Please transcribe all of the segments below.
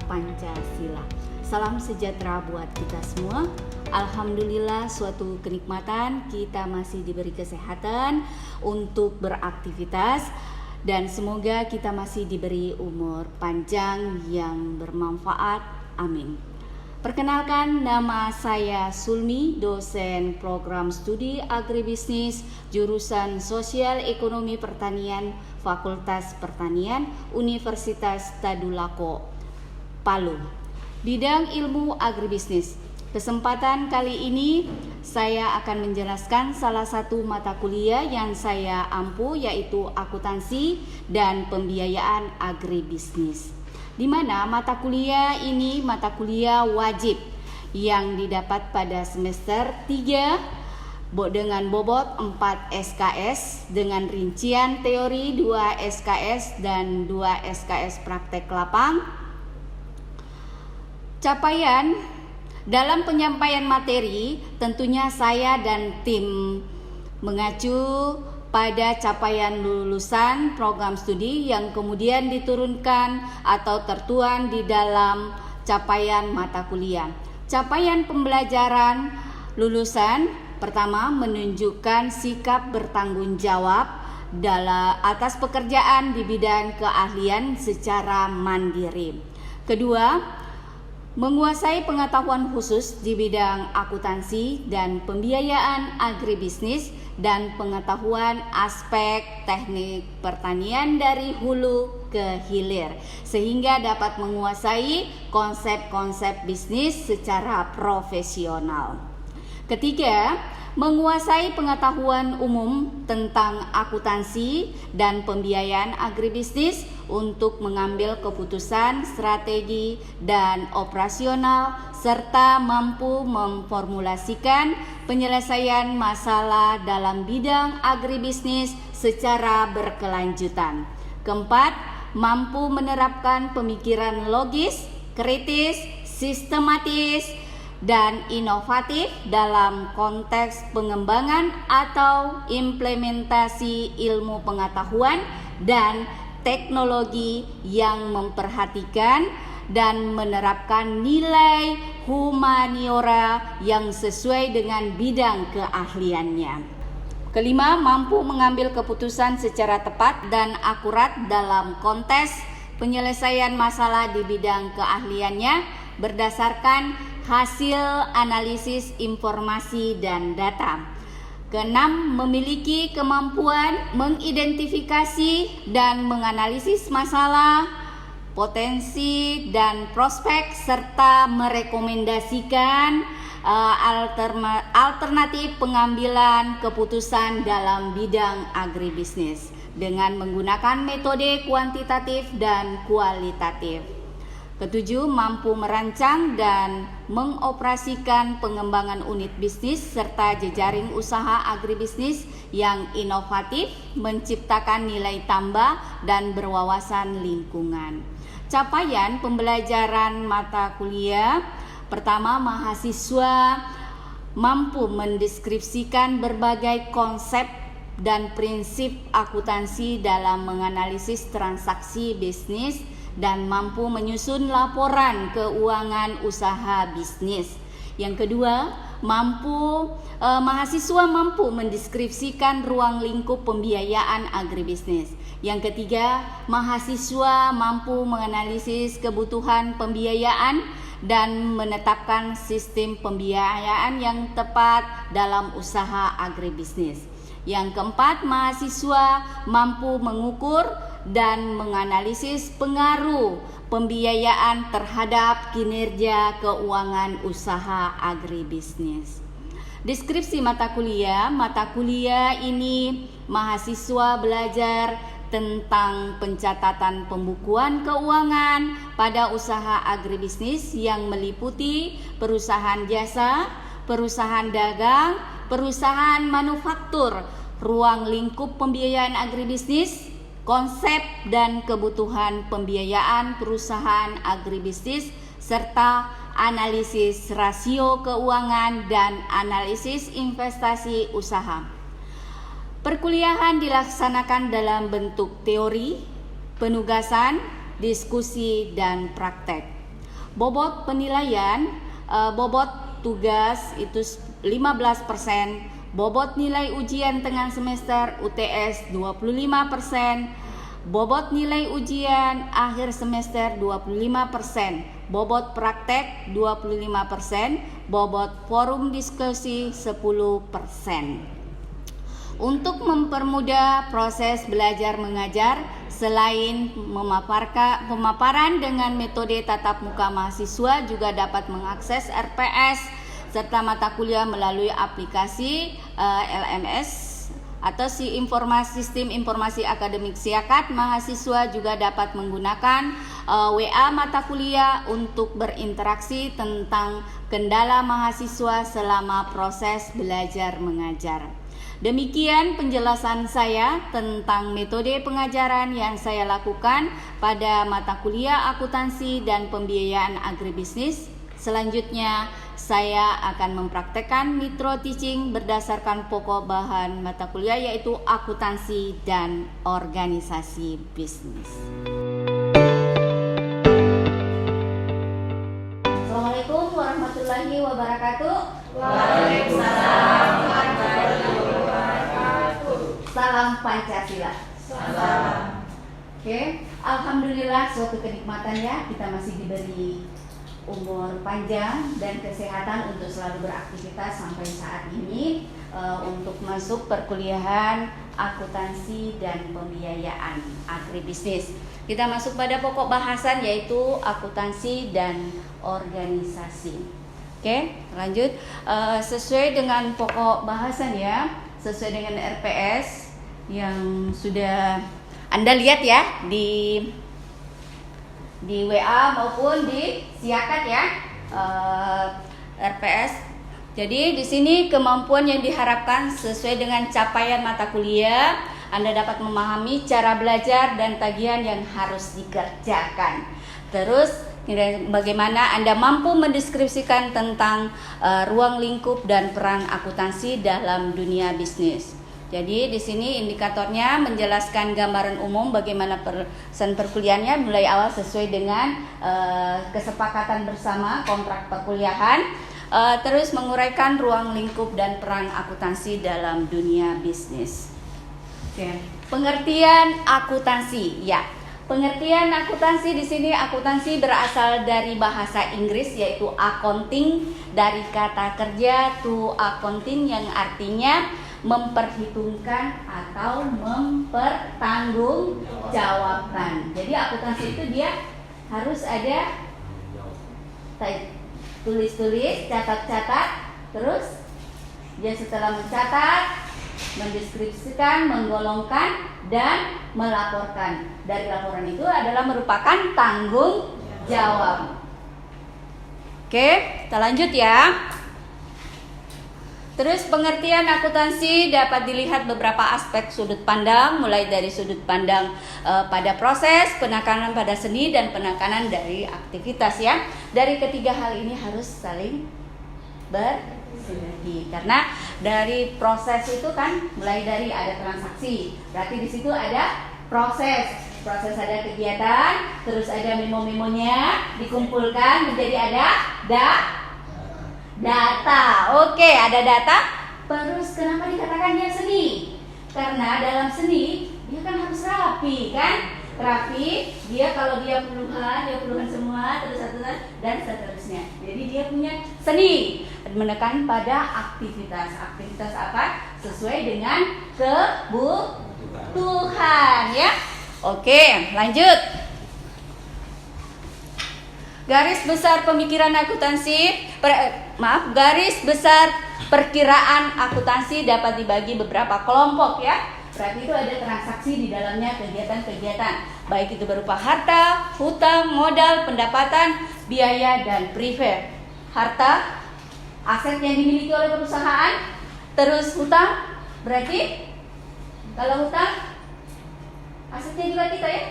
Pancasila. Salam sejahtera buat kita semua. Alhamdulillah, suatu kenikmatan kita masih diberi kesehatan untuk beraktivitas, dan semoga kita masih diberi umur panjang yang bermanfaat. Amin. Perkenalkan, nama saya Sulmi, dosen program studi agribisnis jurusan Sosial Ekonomi Pertanian, Fakultas Pertanian, Universitas Tadulako, Palu. Bidang ilmu agribisnis. Kesempatan kali ini saya akan menjelaskan salah satu mata kuliah yang saya ampu, yaitu akuntansi dan pembiayaan agribisnis, di mana mata kuliah ini mata kuliah wajib yang didapat pada semester 3 dengan bobot 4 SKS dengan rincian teori 2 SKS dan 2 SKS praktek lapang. Capaian dalam penyampaian materi, tentunya saya dan tim mengacu pada capaian lulusan program studi yang kemudian diturunkan atau tertuang di dalam capaian mata kuliah. Capaian pembelajaran lulusan pertama menunjukkan sikap bertanggung jawab atas pekerjaan di bidang keahlian secara mandiri. Kedua, menguasai pengetahuan khusus di bidang akuntansi dan pembiayaan agribisnis dan pengetahuan aspek teknik pertanian dari hulu ke hilir, sehingga dapat menguasai konsep-konsep bisnis secara profesional. Ketiga, menguasai pengetahuan umum tentang akuntansi dan pembiayaan agribisnis untuk mengambil keputusan strategi dan operasional, serta mampu memformulasikan penyelesaian masalah dalam bidang agribisnis secara berkelanjutan. Keempat, mampu menerapkan pemikiran logis, kritis, sistematis, dan inovatif dalam konteks pengembangan atau implementasi ilmu pengetahuan dan teknologi yang memperhatikan dan menerapkan nilai humaniora yang sesuai dengan bidang keahliannya. Kelima, mampu mengambil keputusan secara tepat dan akurat dalam konteks penyelesaian masalah di bidang keahliannya berdasarkan hasil analisis informasi dan data. Keenam, memiliki kemampuan mengidentifikasi dan menganalisis masalah, potensi, dan prospek, serta merekomendasikan alternatif pengambilan keputusan dalam bidang agribisnis dengan menggunakan metode kuantitatif dan kualitatif. Ketujuh, mampu merancang dan mengoperasikan pengembangan unit bisnis serta jejaring usaha agribisnis yang inovatif, menciptakan nilai tambah dan berwawasan lingkungan. Capaian pembelajaran mata kuliah. Pertama, mahasiswa mampu mendeskripsikan berbagai konsep dan prinsip akuntansi dalam menganalisis transaksi bisnis dan mampu menyusun laporan keuangan usaha bisnis. Yang kedua, mahasiswa mampu mendeskripsikan ruang lingkup pembiayaan agribisnis. Yang ketiga, mahasiswa mampu menganalisis kebutuhan pembiayaan dan menetapkan sistem pembiayaan yang tepat dalam usaha agribisnis. Yang keempat, mahasiswa mampu mengukur dan menganalisis pengaruh pembiayaan terhadap kinerja keuangan usaha agribisnis. Deskripsi mata kuliah ini mahasiswa belajar tentang pencatatan pembukuan keuangan pada usaha agribisnis yang meliputi perusahaan jasa, perusahaan dagang, perusahaan manufaktur, ruang lingkup pembiayaan agribisnis, konsep dan kebutuhan pembiayaan perusahaan agribisnis, serta analisis rasio keuangan dan analisis investasi usaha. Perkuliahan dilaksanakan dalam bentuk teori, penugasan, diskusi, dan praktek. Bobot penilaian, bobot tugas itu 15%, bobot nilai ujian tengah semester UTS 25%, bobot nilai ujian akhir semester 25%, bobot praktek 25%, bobot forum diskusi 10%. Untuk mempermudah proses belajar mengajar, selain pemaparan dengan metode tatap muka, mahasiswa juga dapat mengakses RPS serta mata kuliah melalui aplikasi LMS atau Sistem Informasi Akademik Siakat. Mahasiswa juga dapat menggunakan WA mata kuliah untuk berinteraksi tentang kendala mahasiswa selama proses belajar mengajar. Demikian penjelasan saya tentang metode pengajaran yang saya lakukan pada mata kuliah akuntansi dan pembiayaan agribisnis. Selanjutnya, saya akan mempraktekkan micro teaching berdasarkan pokok bahan mata kuliah yaitu akuntansi dan organisasi bisnis. Assalamualaikum warahmatullahi wabarakatuh. Waalaikumsalam warahmatullahi wabarakatuh. Salam Pancasila. Salam. Oke, alhamdulillah suatu kenikmatan ya, kita masih diberi umur panjang dan kesehatan untuk selalu beraktivitas sampai saat ini untuk masuk perkuliahan akuntansi dan pembiayaan agribisnis. Kita masuk pada pokok bahasan yaitu akuntansi dan organisasi. Oke, lanjut sesuai dengan pokok bahasan ya, sesuai dengan RPS yang sudah Anda lihat ya di WA maupun di Siakat ya, RPS. Jadi di sini kemampuan yang diharapkan sesuai dengan capaian mata kuliah. Anda dapat memahami cara belajar dan tagihan yang harus dikerjakan. Terus bagaimana Anda mampu mendeskripsikan tentang ruang lingkup dan peran akuntansi dalam dunia bisnis. Jadi di sini indikatornya menjelaskan gambaran umum bagaimana perkuliahannya mulai awal sesuai dengan kesepakatan bersama kontrak perkuliahan, terus menguraikan ruang lingkup dan peran akuntansi dalam dunia bisnis. Oke. Pengertian akuntansi, ya. Pengertian akuntansi di sini, akuntansi berasal dari bahasa Inggris yaitu accounting, dari kata kerja to accounting yang artinya memperhitungkan atau mempertanggungjawabkan. Jadi akuntansi itu dia harus ada tulis-tulis, catat-catat, terus dia setelah mencatat, mendeskripsikan, menggolongkan, dan melaporkan. Dari laporan itu adalah merupakan tanggung jawab. Oke, kita lanjut ya. Terus pengertian akuntansi dapat dilihat beberapa aspek sudut pandang, mulai dari sudut pandang pada proses, penekanan pada seni, dan penekanan dari aktivitas ya. Dari ketiga hal ini harus saling bersinergi, karena dari proses itu kan mulai dari ada transaksi, berarti di situ ada proses ada kegiatan, terus ada memo-memonya dikumpulkan menjadi ada data. Oke, ada data. Terus kenapa dikatakan dia seni? Karena dalam seni dia kan harus rapi kan? Rapi, dia kalau dia puluhan semua, terus satu dan seterusnya. Jadi dia punya seni, menekan pada aktivitas. Aktivitas apa? Sesuai dengan kebutuhan ya. Oke, lanjut. Garis besar pemikiran akuntansi, garis besar perkiraan akuntansi dapat dibagi beberapa kelompok ya. Berarti itu ada transaksi di dalamnya, kegiatan-kegiatan, baik itu berupa harta, hutang, modal, pendapatan, biaya, dan preferred. Harta, aset yang dimiliki oleh perusahaan. Terus hutang, berarti kalau hutang, asetnya juga kita ya,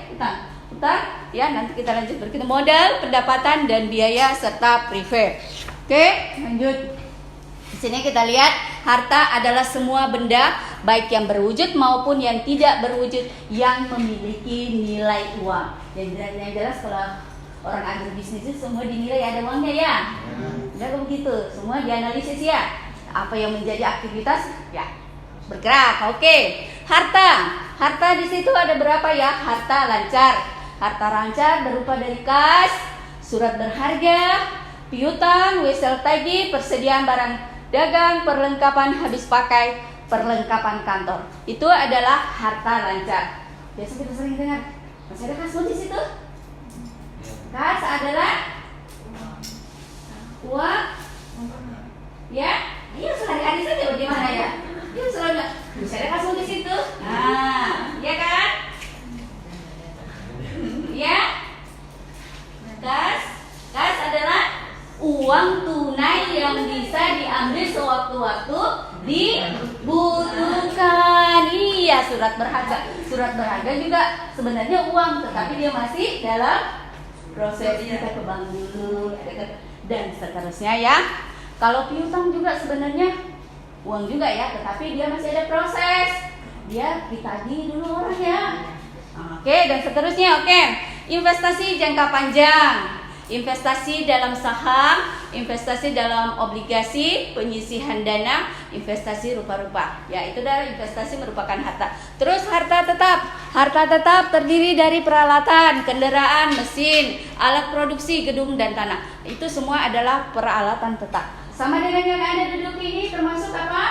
hutang ya, nanti kita lanjut berikutnya modal, pendapatan, dan biaya serta preferred. Oke, lanjut. Di sini kita lihat harta adalah semua benda baik yang berwujud maupun yang tidak berwujud yang memiliki nilai uang. Yang jelas kalau orang agribisnis itu semua dinilai ada uangnya ya. Enggak begitu, semua dianalisis ya. Apa yang menjadi aktivitas ya bergerak. Oke. Harta di situ ada berapa ya? Harta lancar berupa dari kas, surat berharga, piutang, wesel tagih, persediaan barang dagang, perlengkapan habis pakai, perlengkapan kantor. Itu adalah harta lancar. Biasa kita sering dengar, masih ada kas di situ? Kas adalah uang, ya? Iya sehari-hari saja bagaimana ya? Iya selalu bisa ada kas di situ. Nah, ya kan? Ya? Kas adalah uang tunai yang bisa diambil sewaktu-waktu dibutuhkan. Iya, surat berharga juga sebenarnya uang, tetapi dia masih dalam proses kita ke bank dulu dan seterusnya ya. Kalau piutang juga sebenarnya uang juga ya, tetapi dia masih ada proses. Dia ditagih dulu orang ya. Oke, dan seterusnya. Oke. Investasi jangka panjang. Investasi dalam saham, investasi dalam obligasi, penyisihan dana, investasi rupa-rupa. Ya, itu dari investasi merupakan harta. Terus harta tetap. Harta tetap terdiri dari peralatan, kendaraan, mesin, alat produksi, gedung dan tanah. Itu semua adalah peralatan tetap. Sama dengan yang Anda duduk ini termasuk apa?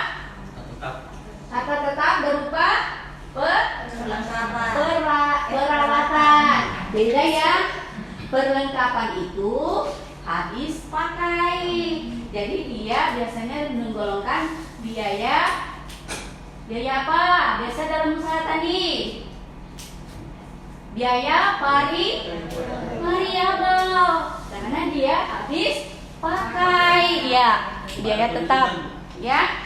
Harta tetap berupa peralatan. Beda ya. Perlengkapan itu habis pakai. Jadi dia biasanya menggolongkan biaya apa? Biasa dalam usaha tadi. Biaya variabel karena dia habis pakai ya. Biaya tetap ya.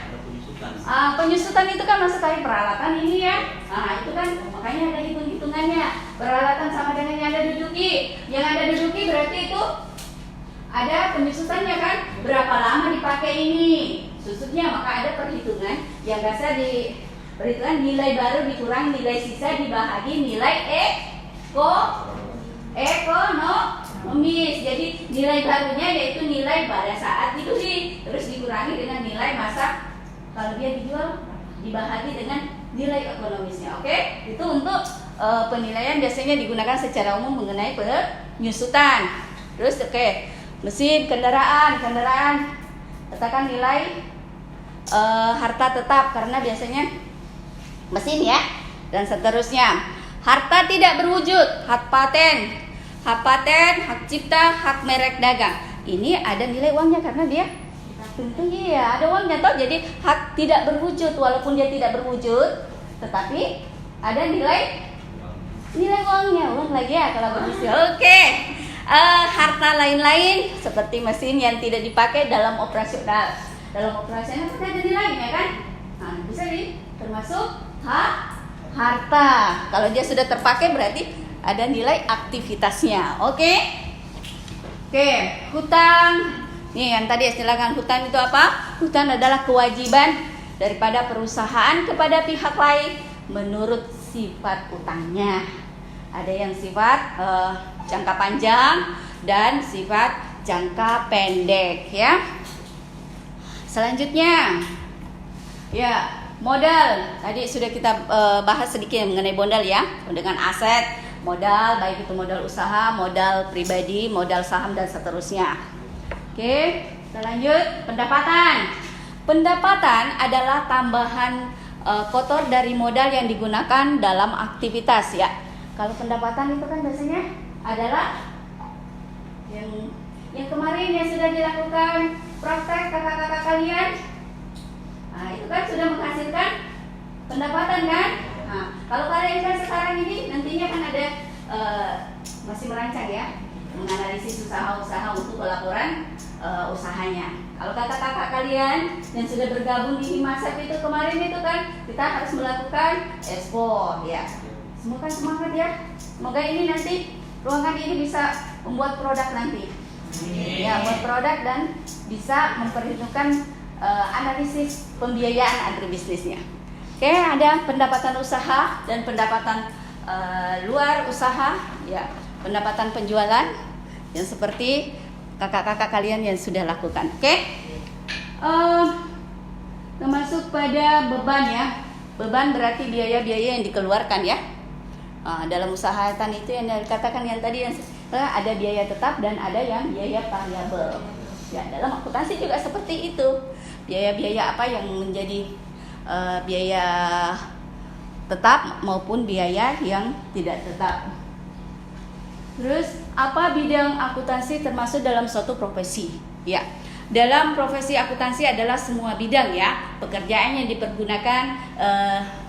Penyusutan itu kan masuk dari peralatan ini ya. Nah itu kan makanya ada hitung-hitungannya. Peralatan sama dengan yang Anda duduki. Yang Anda duduki berarti itu ada penyusutannya kan. Berapa lama dipakai ini susutnya, maka ada perhitungan yang biasa di perhitungan nilai baru dikurang nilai sisa dibahagi nilai ekonomis. Jadi nilai barunya yaitu nilai pada saat dibeli, terus dikurangi dengan nilai masa kalau dia dijual dibahagi dengan nilai ekonomisnya. Oke? Itu untuk penilaian biasanya digunakan secara umum mengenai penyusutan. Terus mesin, kendaraan katakan nilai harta tetap karena biasanya mesin ya dan seterusnya. Harta tidak berwujud, hak paten, hak cipta, hak merek dagang. Ini ada nilai uangnya karena dia tentu iya ada uangnya toh. Jadi hak tidak berwujud walaupun dia tidak berwujud, tetapi ada nilai uangnya. Uang lagi ya kalau begitu. Oke. Harta lain-lain seperti mesin yang tidak dipakai dalam operasional. Dalam operasional kan ada nilainya kan? Nah, bisa termasuk harta. Kalau dia sudah terpakai berarti ada nilai aktivitasnya. Oke, hutang. Nih yang tadi silakan, hutang itu apa? Hutang adalah kewajiban daripada perusahaan kepada pihak lain menurut sifat utangnya. Ada yang sifat jangka panjang dan sifat jangka pendek ya. Selanjutnya ya, modal. Tadi sudah kita bahas sedikit mengenai modal ya. Dengan aset, modal baik itu modal usaha, modal pribadi, modal saham dan seterusnya. Oke, kita lanjut. Pendapatan adalah tambahan kotor dari modal yang digunakan dalam aktivitas ya. Kalau pendapatan itu kan biasanya adalah yang kemarin yang sudah dilakukan praktek kakak-kakak kalian. Nah, itu kan sudah menghasilkan pendapatan kan? Nah, kalau kalian kan sekarang ini nantinya kan ada masih merancang ya, menganalisis usaha-usaha untuk pelaporan usahanya. Kalau kakak-kakak kalian yang sudah bergabung di Himasep itu kemarin itu kan kita harus melakukan ekspor ya. Semoga semangat ya. Semoga ini nanti ruangan ini bisa membuat produk nanti. Ya, buat produk dan bisa memperhitungkan analisis pembiayaan agribisnisnya. Oke, ada pendapatan usaha dan pendapatan luar usaha ya, pendapatan penjualan yang seperti kakak-kakak kalian yang sudah lakukan. Oke? Termasuk pada beban ya. Beban berarti biaya-biaya yang dikeluarkan ya. Dalam usaha tani itu yang dikatakan yang tadi yang ada biaya tetap dan ada yang biaya variabel. Ya, dalam akuntansi juga seperti itu. Biaya-biaya apa yang menjadi biaya tetap maupun biaya yang tidak tetap. Terus apa bidang akuntansi termasuk dalam suatu profesi? Ya, dalam profesi akuntansi adalah semua bidang ya. Pekerjaan yang dipergunakan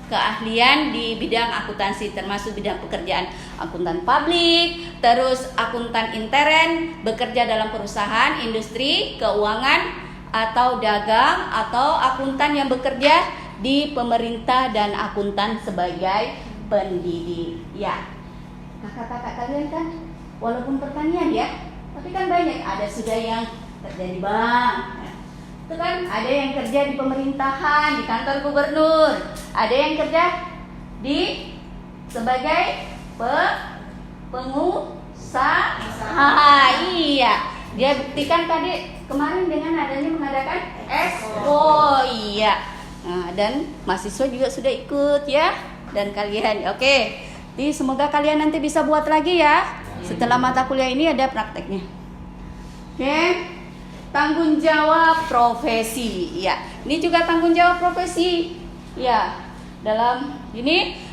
keahlian di bidang akuntansi termasuk bidang pekerjaan akuntan publik, terus akuntan intern, bekerja dalam perusahaan, industri, keuangan atau dagang, atau akuntan yang bekerja di pemerintah dan akuntan sebagai pendidik. Ya, kakak-kakak kalian kan walaupun pertanian ya, tapi kan banyak ada sudah yang kerja di bank. Itu kan ada yang kerja di pemerintahan, di kantor gubernur, ada yang kerja di sebagai pengusaha. Iya, dia buktikan tadi kemarin dengan adanya mengadakan expo. Iya, dan mahasiswa juga sudah ikut ya, dan kalian oke. Jadi semoga kalian nanti bisa buat lagi ya. Setelah mata kuliah ini ada prakteknya. Oke. Tanggung jawab profesi. Ya, ini juga tanggung jawab profesi. Ya, dalam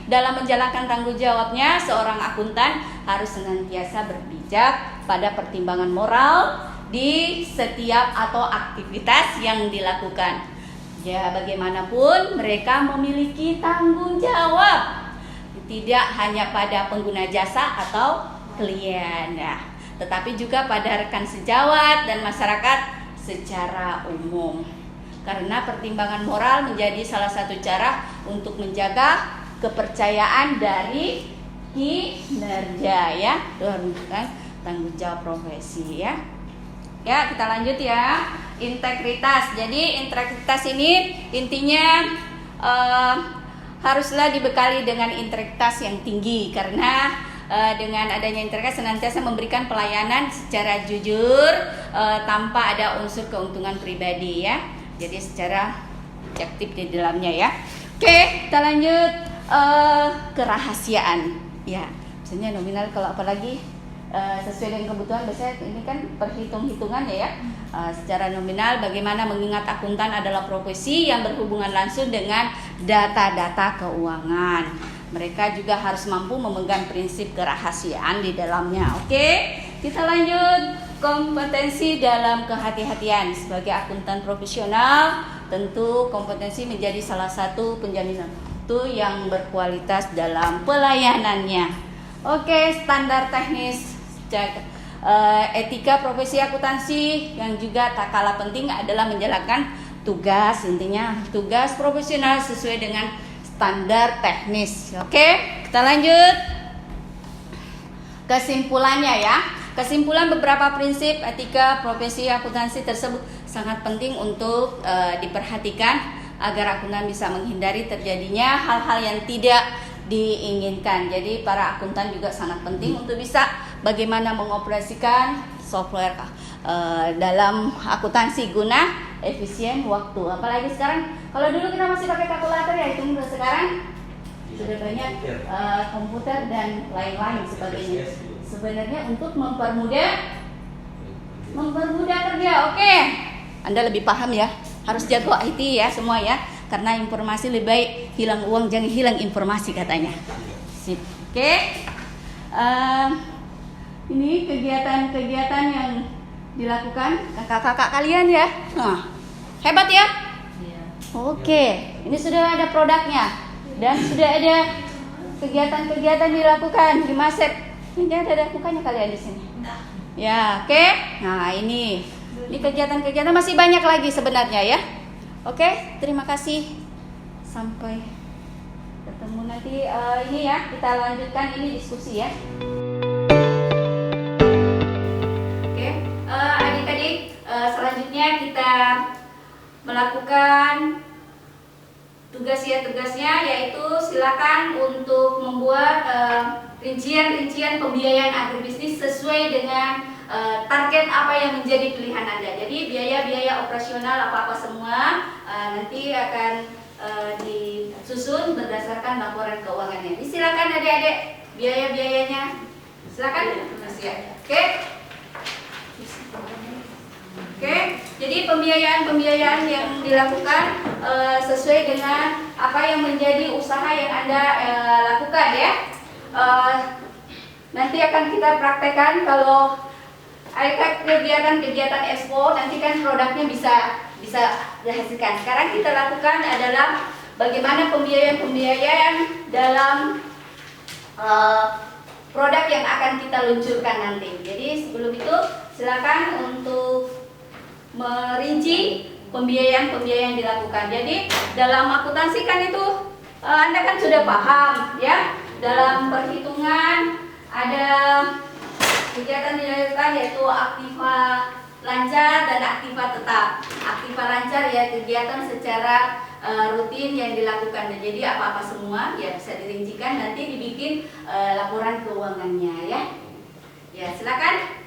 menjalankan tanggung jawabnya seorang akuntan harus senantiasa berbijak pada pertimbangan moral di setiap atau aktivitas yang dilakukan. Ya, bagaimanapun mereka memiliki tanggung jawab. Tidak hanya pada pengguna jasa atau klien ya, tetapi juga pada rekan sejawat dan masyarakat secara umum. Karena pertimbangan moral menjadi salah satu cara untuk menjaga kepercayaan dari kinerja ya. Itu kan tanggung jawab profesi ya. Ya, kita lanjut ya. Integritas. Jadi integritas ini intinya haruslah dibekali dengan integritas yang tinggi, karena dengan adanya integritas senantiasa memberikan pelayanan secara jujur tanpa ada unsur keuntungan pribadi ya. Jadi secara objektif di dalamnya ya. Oke, kita lanjut kerahasiaan ya. Misalnya nominal, kalau apalagi sesuai dengan kebutuhan, biasanya ini kan perhitung-hitungan ya. Secara nominal, bagaimana mengingat akuntan adalah profesi yang berhubungan langsung dengan data-data keuangan. Mereka juga harus mampu memegang prinsip kerahasiaan di dalamnya. Oke, kita lanjut. Kompetensi dalam kehati-hatian. Sebagai akuntan profesional, tentu kompetensi menjadi salah satu penjaminan itu yang berkualitas dalam pelayanannya. Oke, standar teknis etika profesi akuntansi yang juga tak kalah penting adalah menjalankan tugas, intinya tugas profesional sesuai dengan standar teknis. Oke, kita lanjut. Kesimpulannya ya. Kesimpulan, beberapa prinsip etika profesi akuntansi tersebut sangat penting untuk diperhatikan agar akuntan bisa menghindari terjadinya hal-hal yang tidak diinginkan. Jadi para akuntan juga sangat penting untuk bisa bagaimana mengoperasikan software dalam akuntansi guna efisien waktu. Apalagi sekarang, kalau dulu kita masih pakai kalkulator ya, hitung, sekarang sudah banyak komputer dan lain-lain sebagainya. Sebenarnya untuk mempermudah kerja. Oke, Anda lebih paham ya, harus jago IT ya semua ya, karena informasi lebih baik hilang uang jangan hilang informasi katanya. Sip. Oke. Ini kegiatan-kegiatan yang dilakukan kakak-kakak kalian ya. Nah, hebat ya. Oke, ini sudah ada produknya dan sudah ada kegiatan-kegiatan dilakukan di Masep. Ini ada lakukannya kalian di sini. Ya, oke. Nah, ini kegiatan-kegiatan masih banyak lagi sebenarnya ya. Oke, terima kasih. Sampai ketemu nanti ini ya, kita lanjutkan ini diskusi ya. Oke, adik-adik, selanjutnya kita melakukan tugasnya yaitu silakan untuk membuat rincian pembiayaan agribisnis sesuai dengan target apa yang menjadi pilihan Anda. Jadi biaya-biaya operasional apa-apa semua nanti akan disusun berdasarkan laporan keuangannya. Silakan adik-adik biaya-biayanya. Silakan. Oke. Oke, jadi pembiayaan yang dilakukan sesuai dengan apa yang menjadi usaha yang Anda lakukan ya. Nanti akan kita praktekkan kalau ada kegiatan expo, nanti kan produknya bisa dihasilkan. Sekarang kita lakukan adalah bagaimana pembiayaan dalam produk yang akan kita luncurkan nanti. Jadi sebelum itu silakan untuk merinci pembiayaan yang dilakukan. Jadi dalam akuntansi kan itu Anda kan sudah paham ya. Dalam perhitungan ada kegiatan dilakukan yaitu aktiva lancar dan aktiva tetap. Aktiva lancar ya kegiatan secara rutin yang dilakukan. Jadi apa-apa semua ya bisa dirincikan, nanti dibikin laporan keuangannya ya. Ya silakan.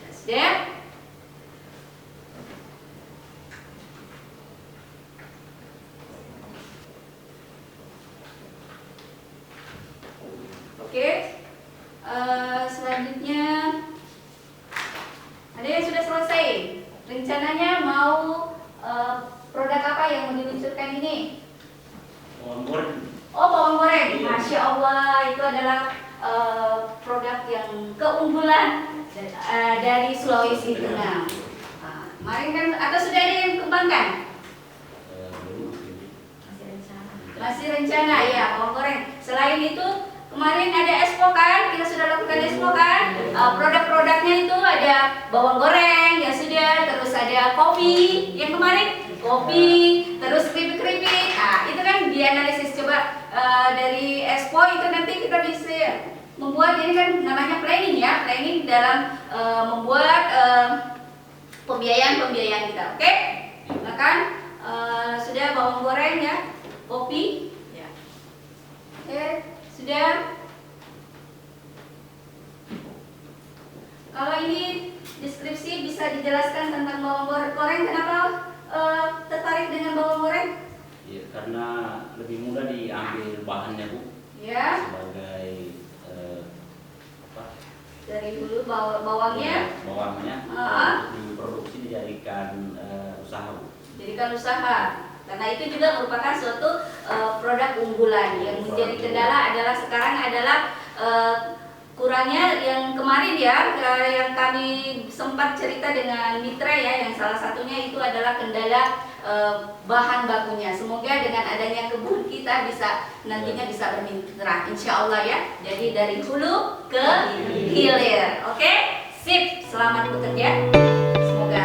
Sudah. Oke, selanjutnya ada yang sudah selesai. Rencananya mau produk apa yang mau diluncurkan ini? Bawang goreng. Oh, bawang goreng. Masya Allah, itu adalah produk yang keunggulan dari Sulawesi Tengah. Kemarin kan, atau sudah ada yang kembangkan? Masih rencana ya, bawang goreng. Selain itu kemarin ada expo kan, kita sudah lakukan expo kan. Produk-produknya itu ada bawang goreng ya sudah, terus ada kopi yang kemarin kopi, terus keripik-keripik. Nah itu kan dianalisis coba dari expo itu nanti kita bisa membuat, ini kan namanya planning ya, planning dalam membuat pembiayaan kita. Oke, silakan. Sudah bawang goreng ya, kopi. Ya. Oke. Sudah. Kalau ini deskripsi bisa dijelaskan tentang bawang goreng, kenapa tertarik dengan bawang goreng? Ya, karena lebih mudah diambil bahannya Bu. Ya. Sebagai apa? Dari dulu bawangnya. Ya, bawangnya diproduksi dijadikan usaha Bu. Jadikan usaha. Karena itu juga merupakan suatu produk unggulan. Yang menjadi kendala adalah sekarang adalah kurangnya yang kemarin ya, yang kami sempat cerita dengan mitra ya, yang salah satunya itu adalah kendala bahan bakunya. Semoga dengan adanya kebun kita bisa nantinya bisa bermitra, insya Allah ya. Jadi dari hulu ke hilir. Oke, sip. Selamat bekerja. Semoga